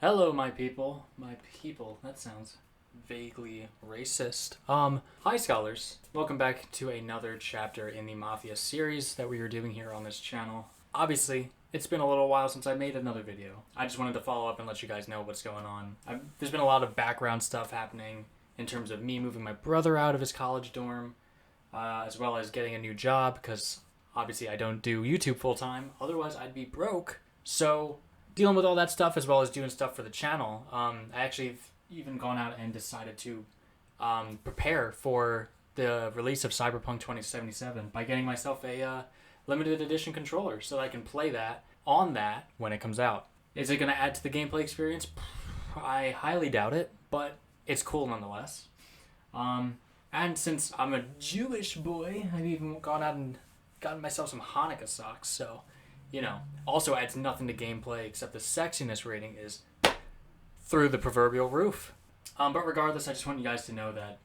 Hello, my people. My people. That sounds vaguely racist. Hi, scholars. Welcome back to another chapter in the Mafia series that we are doing here on this channel. Obviously, it's been a little while since I made another video. I just wanted to follow up and let you guys know what's going on. There's been a lot of background stuff happening in terms of me moving my brother out of his college dorm, as well as getting a new job, because obviously I don't do YouTube full-time. Otherwise, I'd be broke. So dealing with all that stuff as well as doing stuff for the channel, I actually have even gone out and decided to prepare for the release of Cyberpunk 2077 by getting myself a limited edition controller so that I can play that on that when it comes out. Is it going to add to the gameplay experience? I highly doubt it, but it's cool nonetheless. And since I'm a Jewish boy, I've even gone out and gotten myself some Hanukkah socks, so also adds nothing to gameplay except the sexiness rating is through the proverbial roof. But regardless, I just want you guys to know that,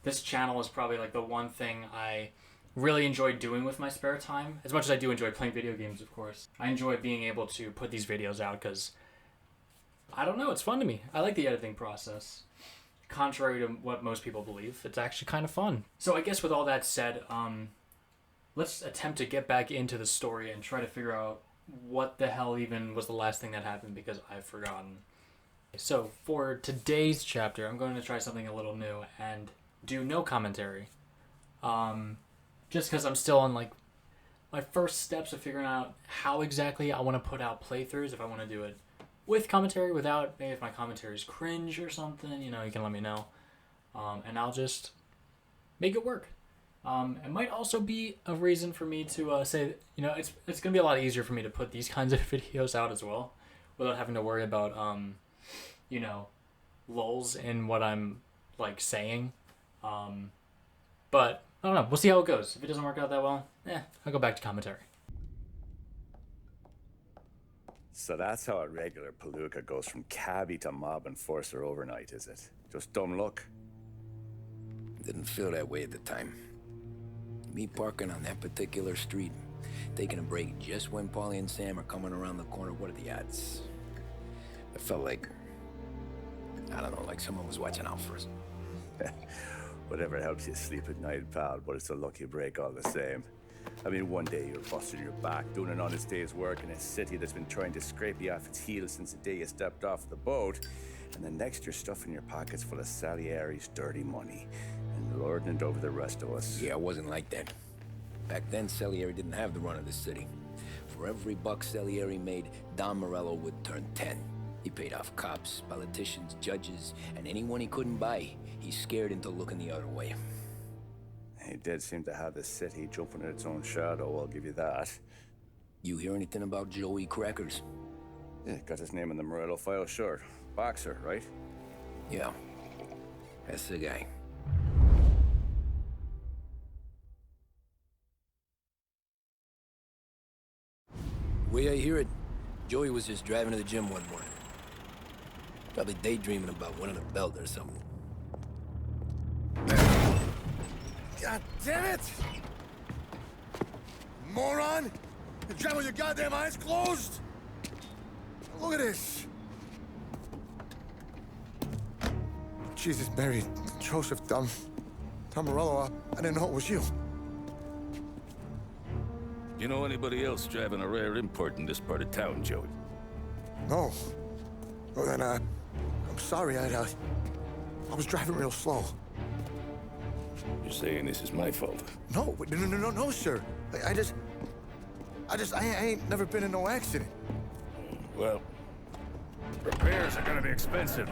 this channel is probably like the one thing I really enjoy doing with my spare time. As much as I do enjoy playing video games, of course. I enjoy being able to put these videos out because, I don't know, it's fun to me. I like the editing process. Contrary to what most people believe, it's actually kind of fun. So I guess with all that said, let's attempt to get back into the story and try to figure out what the hell even was the last thing that happened, because I've forgotten. So for today's chapter, I'm going to try something a little new and do no commentary. Just because I'm still on my first steps of figuring out how exactly I want to put out playthroughs, if I want to do it with commentary, without, maybe if my commentary is cringe or something, you can let me know. And I'll just make it work. It might also be a reason for me to say, it's going to be a lot easier for me to put these kinds of videos out as well, without having to worry about, lulls in what I'm, saying. But, I don't know. We'll see how it goes. If it doesn't work out that well, I'll go back to commentary. So that's how a regular palooka goes from cabbie to mob enforcer overnight, is it? Just dumb luck? Didn't feel that way at the time. Me parking on that particular street, taking a break just when Paulie and Sam are coming around the corner. What are the odds? I felt like, I don't know, like someone was watching out for us. Whatever helps you sleep at night, pal, but it's a lucky break all the same. I mean, one day you're busting your back, doing an honest day's work in a city that's been trying to scrape you off its heels since the day you stepped off the boat, and the next you're stuffing your pockets full of Salieri's dirty money and lording it over the rest of us. Yeah, it wasn't like that. Back then, Salieri didn't have the run of the city. For every buck Salieri made, Don Morello would turn 10. He paid off cops, politicians, judges, and anyone he couldn't buy, he scared into looking the other way. He did seem to have the city jumping at its own shadow, I'll give you that. You hear anything about Joey Crackers? Yeah, got his name in the Morello file, sure. Boxer, right? Yeah, that's the guy. Way I hear it, Joey was just driving to the gym one morning. Probably daydreaming about winning a belt or something. God damn it! Moron! You drive with your goddamn eyes closed? Look at this! Jesus, Mary, Joseph, Tom Morello, I didn't know it was you. You know anybody else driving a rare import in this part of town, Joey? No. Well then, I'm sorry, I was driving real slow. You're saying this is my fault? No, sir. I ain't never been in no accident. Well, repairs are gonna be expensive.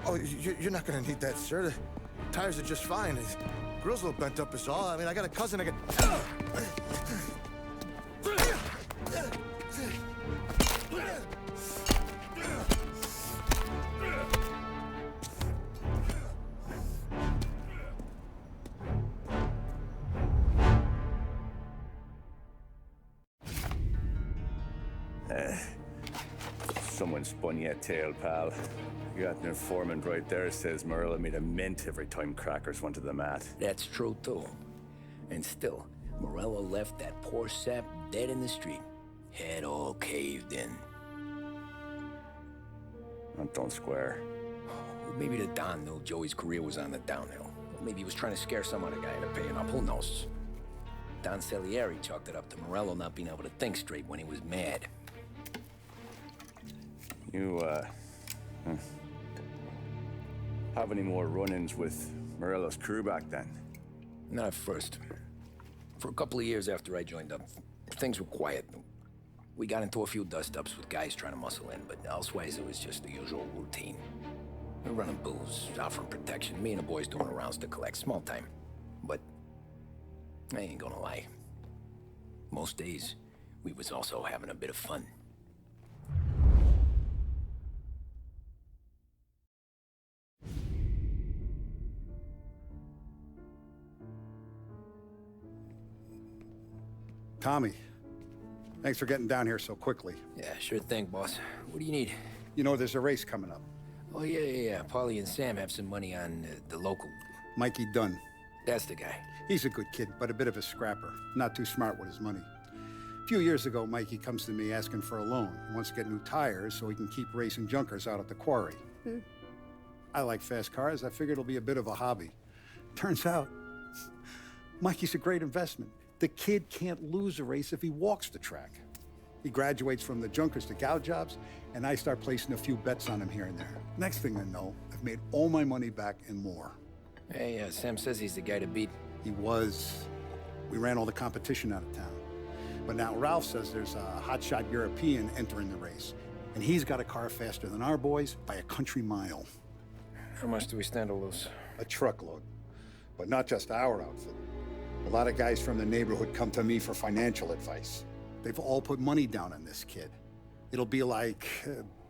Oh, you're not gonna need that, sir. The tires are just fine. The grill's a little bent up is all. I mean, I got a cousin that can... Someone spun you a tale, pal. You got an informant right there says Morello made a mint every time Crackers went to the mat. That's true, too. And still, Morello left that poor sap dead in the street. Head all caved in. That don't square. Well, maybe the Don knew Joey's career was on the downhill. Or maybe he was trying to scare some other guy into paying up. Who knows? Don Salieri chalked it up to Morello not being able to think straight when he was mad. You, have any more run-ins with Morello's crew back then? Not at first. For a couple of years after I joined up, things were quiet. We got into a few dust-ups with guys trying to muscle in, but elsewise it was just the usual routine. We're running booze, offering protection, me and the boys doing rounds to collect, small time. But I ain't gonna lie. Most days, we was also having a bit of fun. Tommy, thanks for getting down here so quickly. Yeah, sure thing, boss. What do you need? You know there's a race coming up. Oh, yeah. Paulie and Sam have some money on the local. Mikey Dunn. That's the guy. He's a good kid, but a bit of a scrapper. Not too smart with his money. A few years ago, Mikey comes to me asking for a loan. He wants to get new tires so he can keep racing junkers out at the quarry. I like fast cars. I figured it'll be a bit of a hobby. Turns out, Mikey's a great investment. The kid can't lose a race if he walks the track. He graduates from the junkers to gal jobs, and I start placing a few bets on him here and there. Next thing I know, I've made all my money back and more. Hey, Sam says he's the guy to beat. He was. We ran all the competition out of town. But now Ralph says there's a hotshot European entering the race, and he's got a car faster than our boys by a country mile. How much do we stand to lose? A truckload. But not just our outfit. A lot of guys from the neighborhood come to me for financial advice. They've all put money down on this kid. It'll be like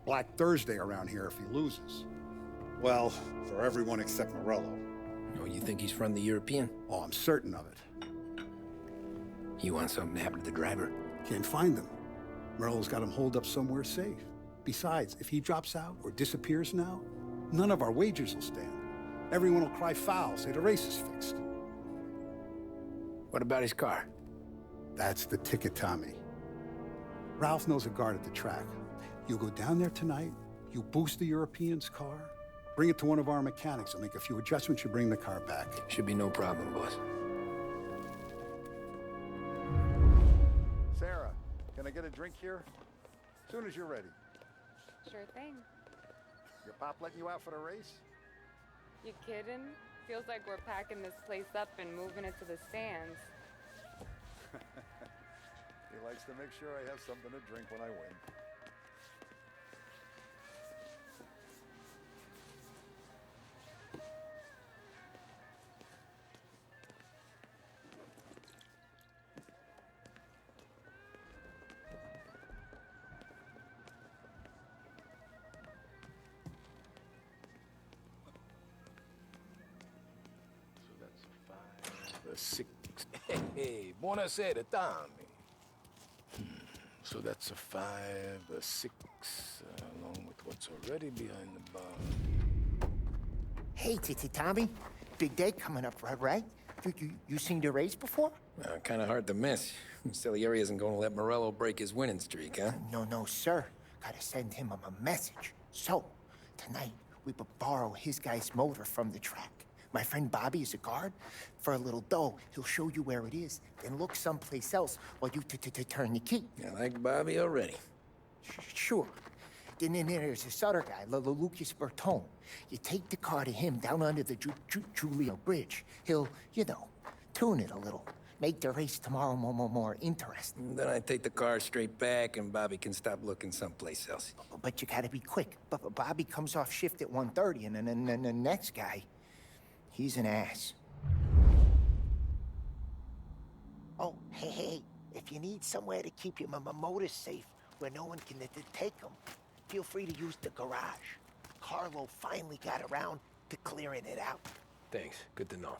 Black Thursday around here if he loses. Well, for everyone except Morello. Oh, you think he's from the European? Oh, I'm certain of it. You want something to happen to the driver? Can't find him. Morello's got him holed up somewhere safe. Besides, if he drops out or disappears now, none of our wagers will stand. Everyone will cry foul, say the race is fixed. What about his car? That's the ticket, Tommy. Ralph knows a guard at the track. You go down there tonight, you boost the European's car, bring it to one of our mechanics, and make a few adjustments, you bring the car back. Should be no problem, boss. Sarah, can I get a drink here? As soon as you're ready. Sure thing. Your pop letting you out for the race? You kidding? Feels like we're packing this place up and moving it to the stands. He likes to make sure I have something to drink when I win. Six. Hey, buonasera, Tommy. So that's a 5, a 6, along with what's already behind the bar. Hey, Tommy. Big day coming up, right? You seen the race before? Kind of hard to miss. Salieri isn't going to let Morello break his winning streak, huh? No, sir. Gotta send him a message. So, tonight, we borrow his guy's motor from the track. My friend Bobby is a guard. For a little dough, he'll show you where it is, then look someplace else while you turn the key. I like Bobby already. Sure. Then there's this other guy, Lucas Bertone. You take the car to him down under the Julio Bridge. He'll, tune it a little. Make the race tomorrow more interesting. Then I take the car straight back and Bobby can stop looking someplace else. But you gotta be quick. But Bobby comes off shift at 1:30, and then the next guy, he's an ass. Oh, hey, if you need somewhere to keep your motor safe where no one can take them, feel free to use the garage. Carlo finally got around to clearing it out. Thanks. Good to know.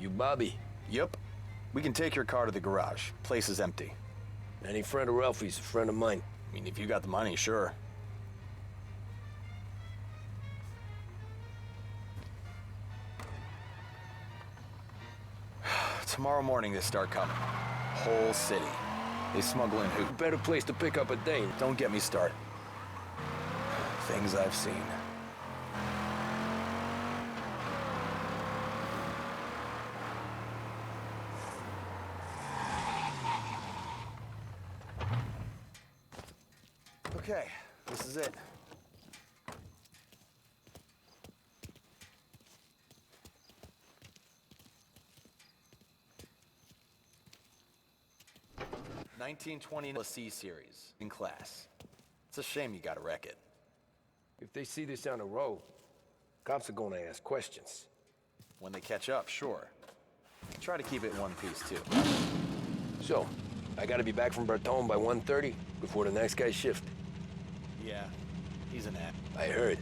You Bobby? Yep. We can take your car to the garage. Place is empty. Any friend of Ralphie's a friend of mine. I mean, if you got the money, sure. Tomorrow morning they start coming. Whole city. They smuggle in who? Better place to pick up a date. Don't get me started. Things I've seen. Okay, this is it. "1920 C series in class. It's a shame you gotta wreck it. If they see this on the road, cops are gonna ask questions. When they catch up, sure. Try to keep it in one piece, too. So, I gotta be back from Bertone by 1:30 before the next guy's shift. Yeah, he's an ass. I heard.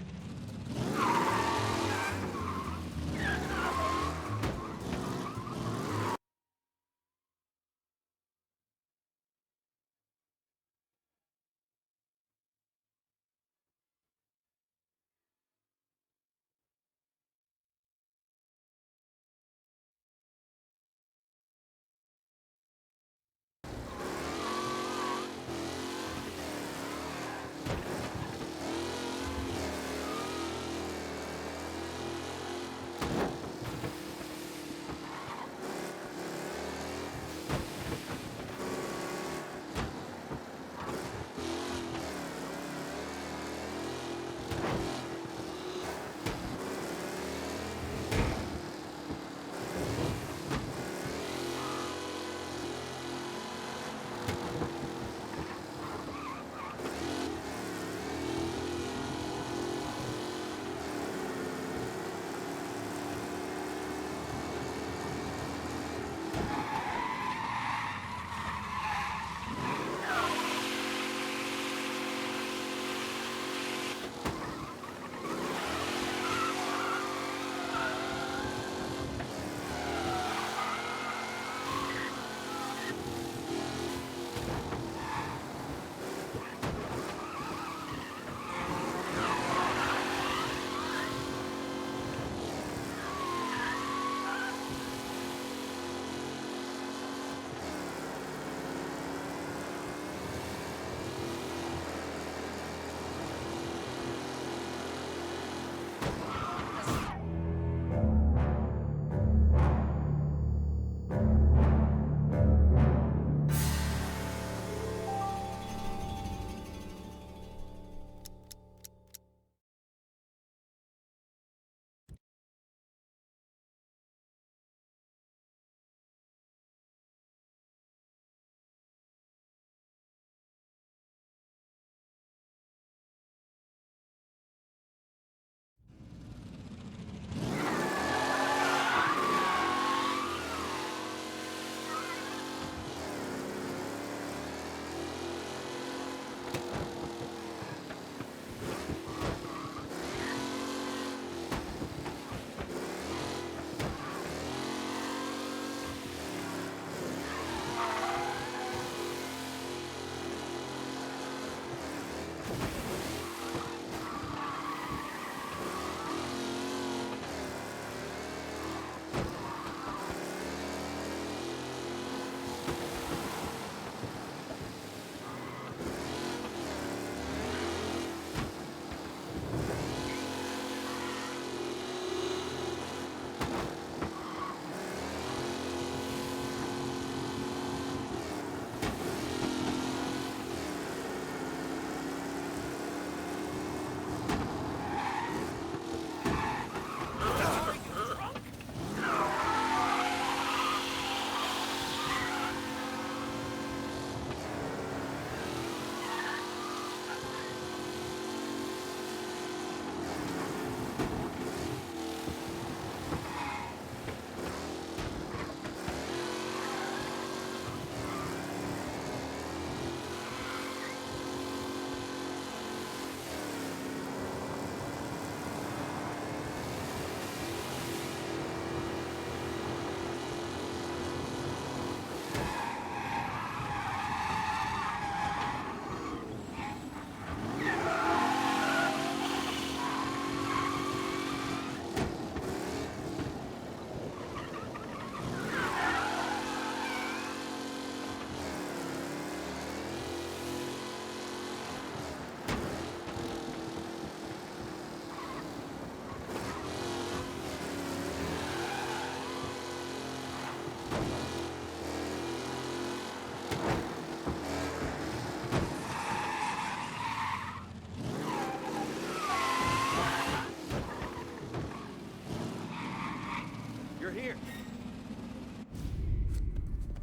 here.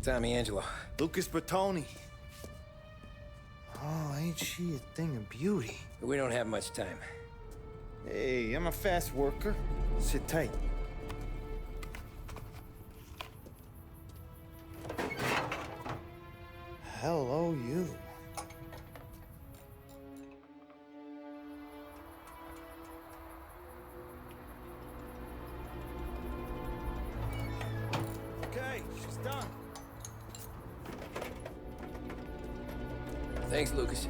Tommy Angelo. Lucas Bertoni. Oh, ain't she a thing of beauty? We don't have much time. Hey, I'm a fast worker. Sit tight. Hello, you. Okay, she's done. Thanks, Lucas.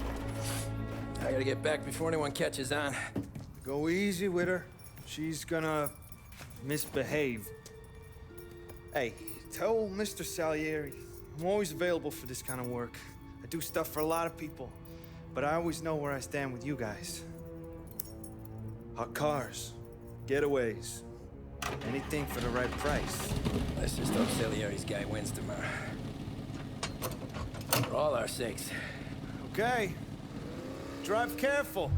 I gotta get back before anyone catches on. Go easy with her. She's gonna misbehave. Hey, tell Mr. Salieri I'm always available for this kind of work. I do stuff for a lot of people, but I always know where I stand with you guys. Hot cars, getaways, anything for the right price. Let's just hope Salieri's guy wins tomorrow. For all our sakes. Okay. Drive careful.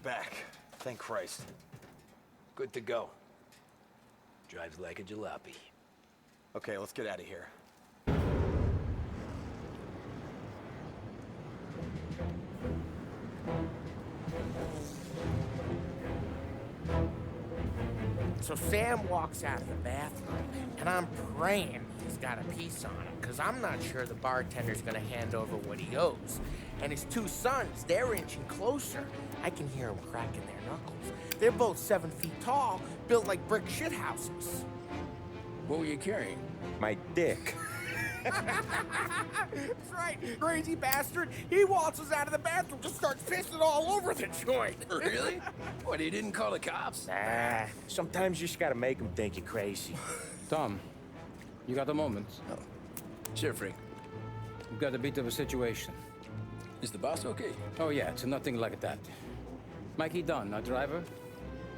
Back. Thank Christ. Good to go. Drives like a jalopy. Okay, let's get out of here. So Sam walks out of the bathroom, and I'm praying he's got a piece on him, because I'm not sure the bartender's gonna hand over what he owes. And his two sons, they're inching closer. I can hear them cracking their knuckles. They're both 7 feet tall, built like brick shithouses. What were you carrying? My dick. That's right, crazy bastard. He waltzes out of the bathroom, just starts pissing all over the joint. Really? What, he didn't call the cops? Nah, sometimes you just gotta make them think you're crazy. Tom, you got a moment? Oh. Sure, Frank. We've got a bit of a situation. Is the boss okay? Oh yeah, it's nothing like that. Mikey Dunn, our driver,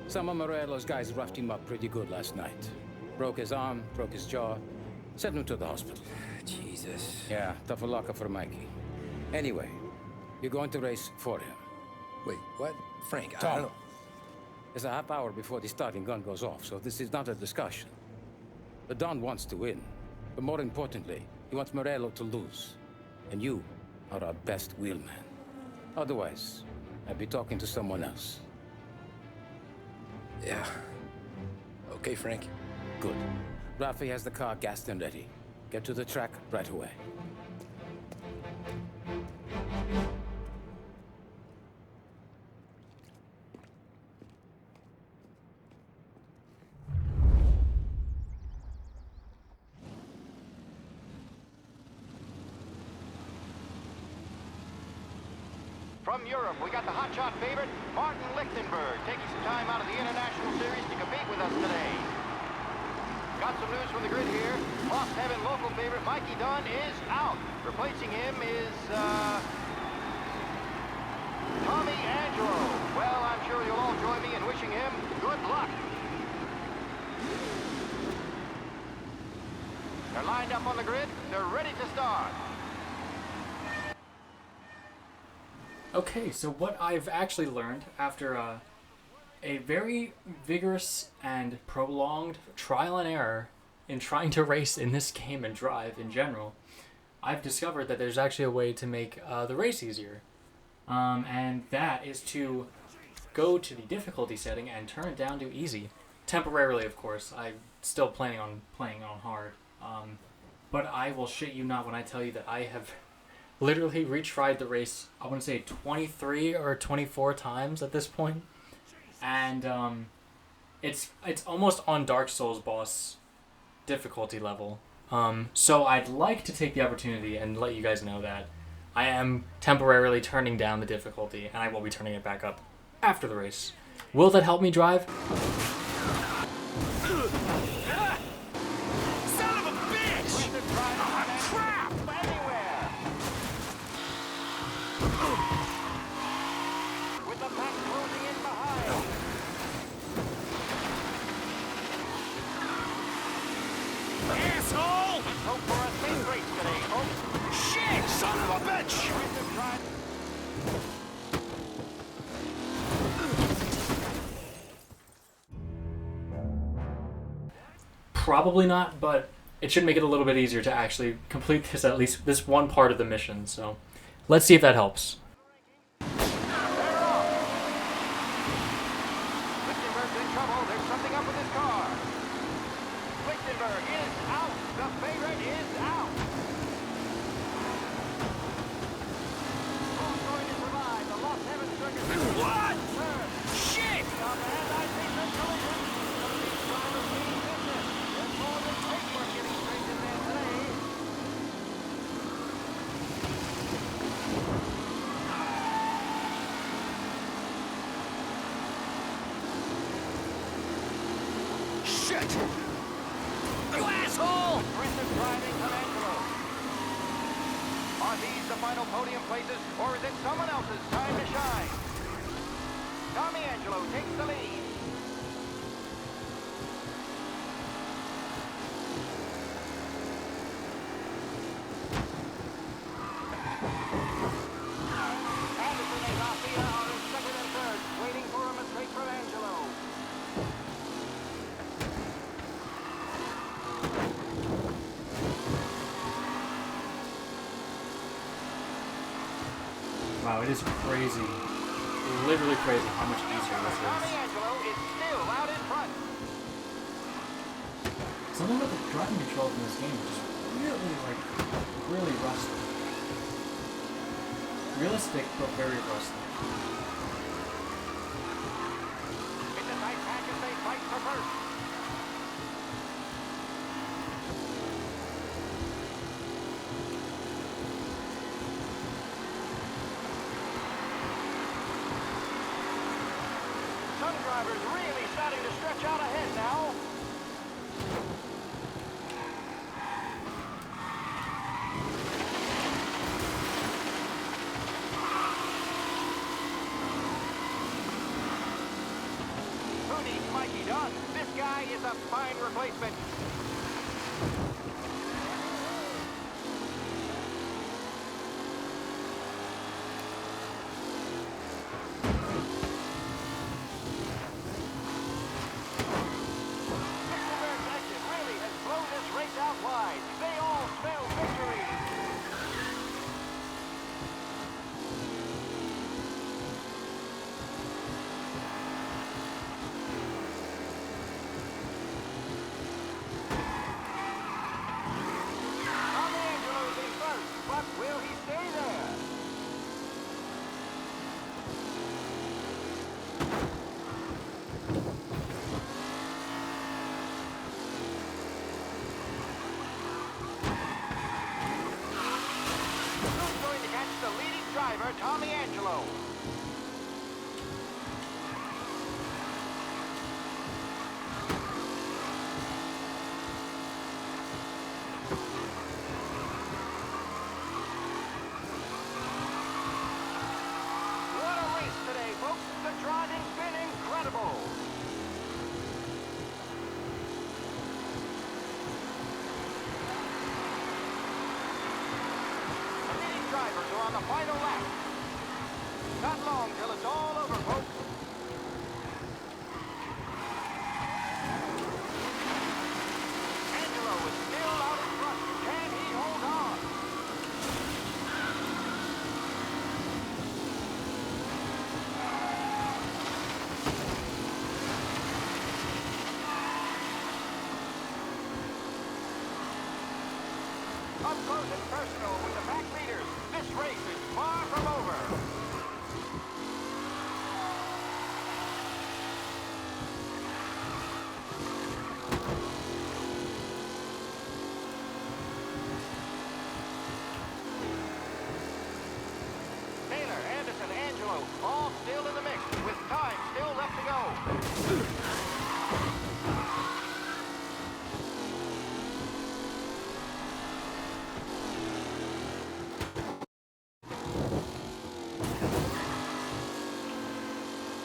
Some of Morello's guys roughed him up pretty good last night. Broke his arm, broke his jaw, sent him to the hospital. Jesus. Yeah, tough luck for Mikey. Anyway, you're going to race for him. Wait, what? Frank, I Tom, don't... it's a half hour before the starting gun goes off, so this is not a discussion. The Don wants to win, but more importantly, he wants Morello to lose. And you are our best wheelman. Otherwise, I'd be talking to someone else. Yeah. Okay, Frank. Good. Rafi has the car gassed and ready. Get to the track right away. From Europe, we got the hotshot favorite, Martin Lichtenberg, taking some time out of the International Series to compete with us today. Got some news from the grid here. Lost Heaven local favorite Mikey Dunn is out. Replacing him is, Tommy Angelo. Well, I'm sure you'll all join me in wishing him good luck. They're lined up on the grid. They're ready to start. Okay, so what I've actually learned after a very vigorous and prolonged trial and error in trying to race in this game and drive in general, I've discovered that there's actually a way to make the race easier. And that is to go to the difficulty setting and turn it down to easy. Temporarily, of course. I'm still planning on playing on hard. But I will shit you not when I tell you that I have literally retried the race, I want to say 23 or 24 times at this point. And it's almost on Dark Souls boss difficulty level. So I'd like to take the opportunity and let you guys know that I am temporarily turning down the difficulty, and I will be turning it back up after the race. Will that help me drive? Son of a bitch! Oh, crap! Anywhere! With the pack closing in behind. Asshole! Hope for a safe race today, folks. Shit! Son of a bitch! Probably not, but it should make it a little bit easier to actually complete this, at least this one part of the mission. So let's see if that helps. Lichtenberg's in trouble. There's something up with his car. Lichtenberg is out. The favorite is out. Who's going to survive the Lost Heaven Circus? What? Shit! And I think the collision. Some of these drivers mean business. There's more than paperwork getting straight in there today. Shit! You asshole! Aggressive driving from Angelo. Are these the final podium places, or is it someone else's time to shine? Tommy Angelo takes the lead. Anderson and Mafia are in second and third, waiting for a mistake from Angelo. Wow, it is crazy. Literally crazy how much easier this Tommy is. Angelo is still out in front. Something about the driving controls in this game is just really rustic. Realistic, but very rustic. It's a tight pack as they fight for first. Some drivers really starting to stretch out ahead now. Who's needs Mikey done. This guy is a fine replacement. Fichtenberg's exit really has blown this race out wide. They all smell victory. Angelo's in first, but will he stay there? Who's going to catch the leading driver, Tommy Angelo? What a race today, folks. The driving's been incredible. The leading drivers are on the final lap. Not long till it's all over, folks. Angelo is still out in front. Can he hold on? Up close and personal with the pack leaders. This race is far from over. Taylor, Anderson, Angelo, all still in the mix, with time still left to go.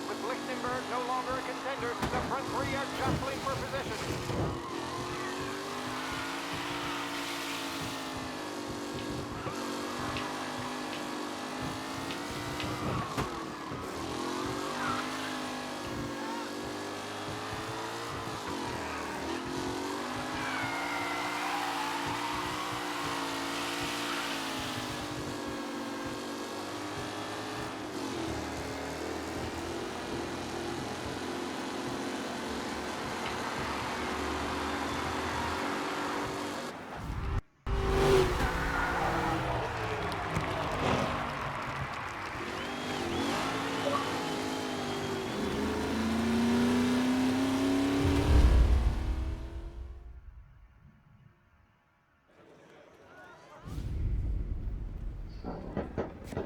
With Lichtenberg no longer a contender, the front three are jostling for position.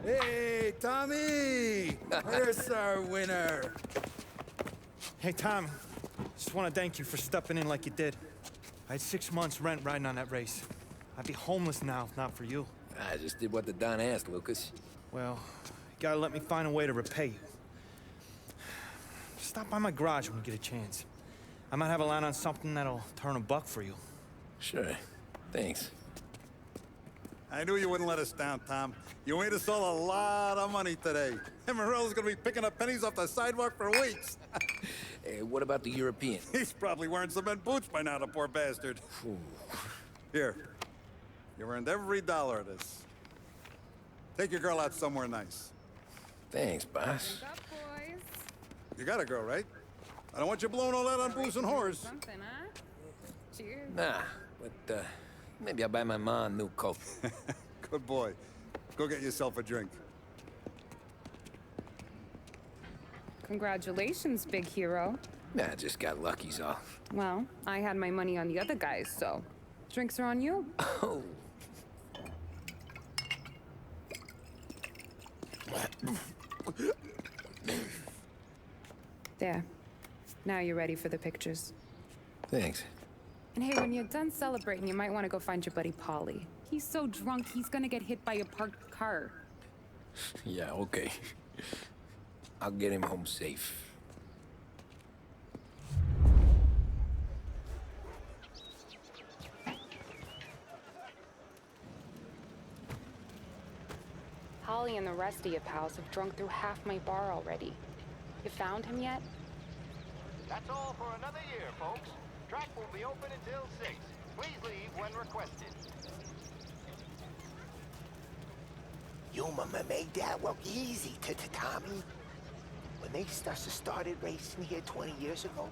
Hey, Tommy! Where's our winner? Hey, Tom. Just want to thank you for stepping in like you did. I had 6 months rent riding on that race. I'd be homeless now if not for you. I just did what the Don asked, Lucas. Well, you gotta let me find a way to repay you. Stop by my garage when you get a chance. I might have a line on something that'll turn $1 for you. Sure. Thanks. I knew you wouldn't let us down, Tom. You made us all a lot of money today. And Morello's gonna be picking up pennies off the sidewalk for weeks. Hey, what about the European? He's probably wearing cement boots by now, the poor bastard. Here. You earned every dollar of this. Take your girl out somewhere nice. Thanks, boss. What's up, boys? You got a girl, right? I don't want you blowing all that on booze and whores. Something, huh? Cheers. Nah, but maybe I'll buy my ma a new coat. Good boy. Go get yourself a drink. Congratulations, big hero. Nah, I just got lucky's all. Well, I had my money on the other guys, so drinks are on you. Oh. There. Now you're ready for the pictures. Thanks. And hey, when you're done celebrating, you might want to go find your buddy Paulie. He's so drunk, he's gonna get hit by a parked car. Yeah, okay. I'll get him home safe. and the rest of your pals have drunk through half my bar already. You found him yet? That's all for another year, folks. Track will be open until 6. Please leave when requested. You made that look easy, Tommy. When they started racing here 20 years ago,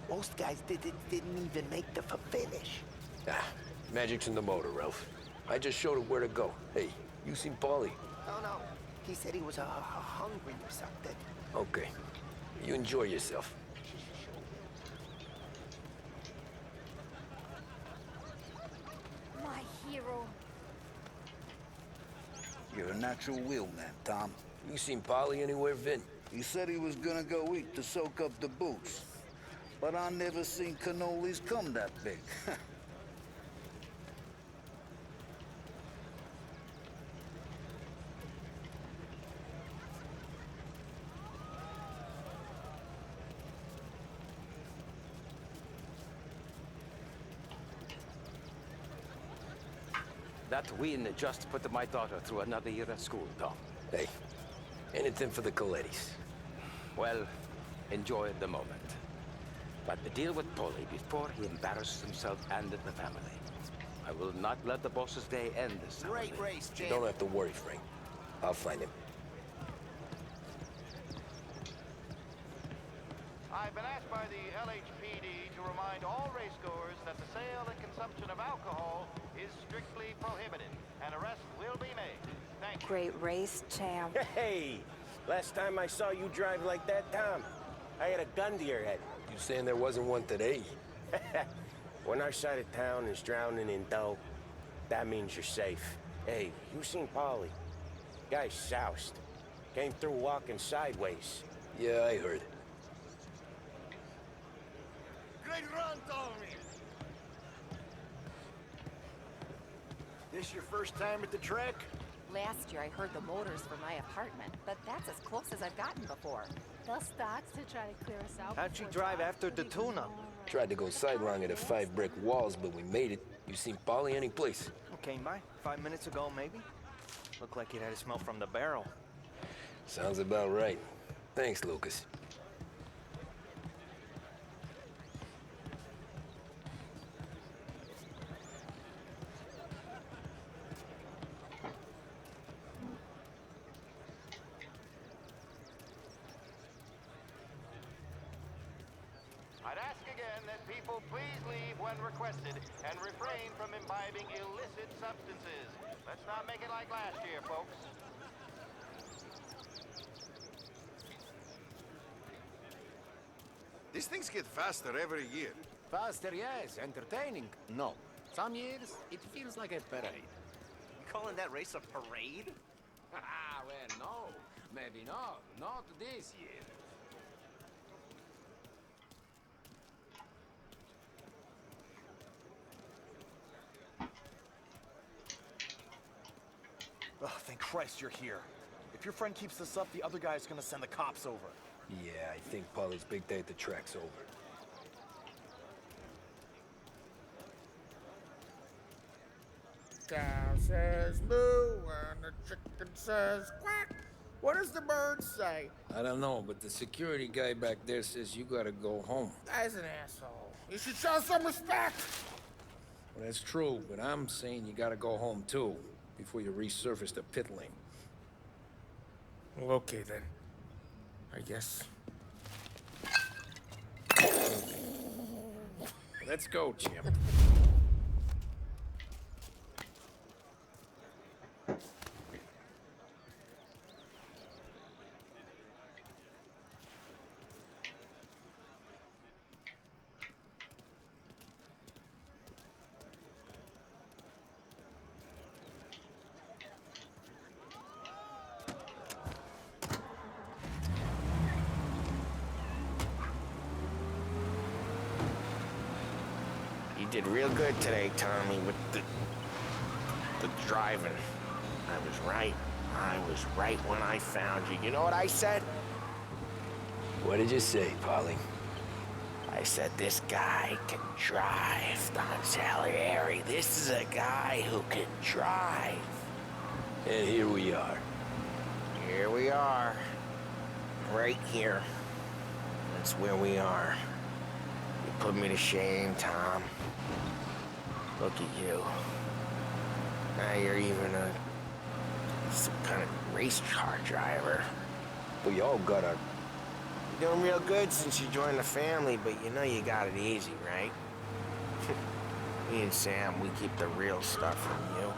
most guys didn't even make the finish. Ah, magic's in the motor, Ralph. I just showed him where to go. Hey, you seen Paulie? Oh, no. He said he was hungry or something. Okay. You enjoy yourself. My hero. You're a natural wheelman, Tom. You seen Paulie anywhere, Vin? He said he was gonna go eat to soak up the booze. But I never seen cannolis come that big. That win just put my daughter through another year at school, Tom. Hey, anything for the Colettis. Well, enjoy the moment. But deal with Paulie before he embarrasses himself and the family. I will not let the boss's day end this time. Great race, Jim. You don't have to worry, Frank. I'll find him. I've been asked by the LHPD to remind all racegoers that the sale and consumption of alcohol is strictly prohibited. An arrest will be made. Thank you. Great race, champ. Hey! Last time I saw you drive like that, Tom, I had a gun to your head. You saying there wasn't one today? When our side of town is drowning in dough, that means you're safe. Hey, you seen Paulie? Guy's soused. Came through walking sideways. Yeah, I heard. Great run, Tommy! This your first time at the track? Last year I heard the motors for my apartment, but that's as close as I've gotten before. They'll start to try to clear us out. How'd you drive after the tuna? Tried to go sidelong at the 5 brick walls, but we made it. You seen Paulie any place? Came by 5 minutes ago, maybe. Looked like it had a smell from the barrel. Sounds about right. Thanks, Lucas. I'd ask again that people please leave when requested and refrain from imbibing illicit substances. Let's not make it like last year, folks. These things get faster every year. Faster, yes. Entertaining, no. Some years, it feels like a parade. You calling that race a parade? Well, no. Maybe not. Not this year. Oh, thank Christ you're here. If your friend keeps this up, the other guy's gonna send the cops over. Yeah, I think Paulie's big day at the track's over. Cow says moo and the chicken says quack. What does the bird say? I don't know, but the security guy back there says you gotta go home. Guy's an asshole. You should show some respect. Well, that's true, but I'm saying you gotta go home too, before you resurface the pit lane. Well, okay then. I guess. Let's go, champ. You did real good today, Tommy, with the driving. I was right. I was right when I found you. You know what I said? What did you say, Paulie? I said, this guy can drive, Don Salieri. This is a guy who can drive. And here we are. Here we are. Right here. That's where we are. You put me to shame, Tom. Look at you. Now you're even some kind of race car driver. We all got our... You're doing real good since you joined the family, but you know you got it easy, right? Me and Sam, we keep the real stuff from you.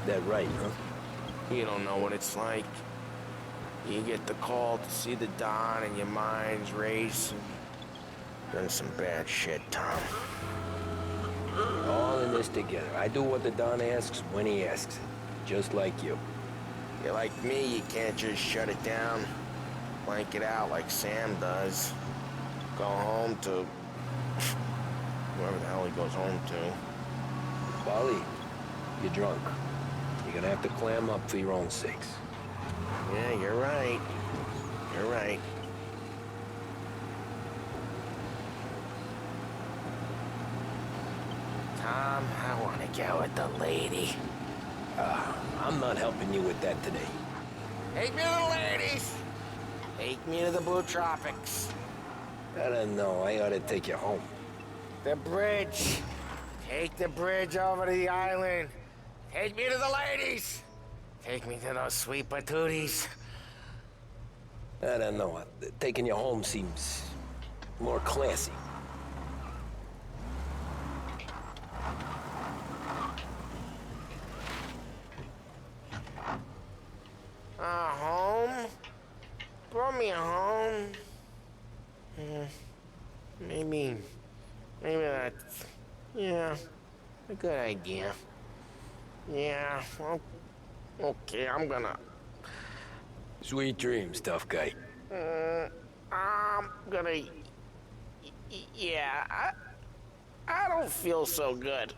That right, huh? You don't know what it's like. You get the call to see the Don and your mind's race and done some bad shit, Tom. All in this together. I do what the Don asks when he asks it. Just like you. You're like me, you can't just shut it down, blank it out like Sam does. Go home to... whoever the hell he goes home to. Polly, you're drunk. You're gonna have to clam up for your own sakes. Yeah, you're right. You're right. Tom, I want to go with the lady. I'm not helping you with that today. Take me to the ladies! Take me to the Blue Tropics. I don't know. I ought to take you home. The bridge. Take the bridge over to the island. Take me to the ladies. Take me to those sweet patooties. I don't know. Taking you home seems more classy. Home? Brought me home. Maybe that's, yeah, a good idea. Yeah, well, okay, I'm gonna... Sweet dreams, tough guy. I'm gonna... yeah, I don't feel so good.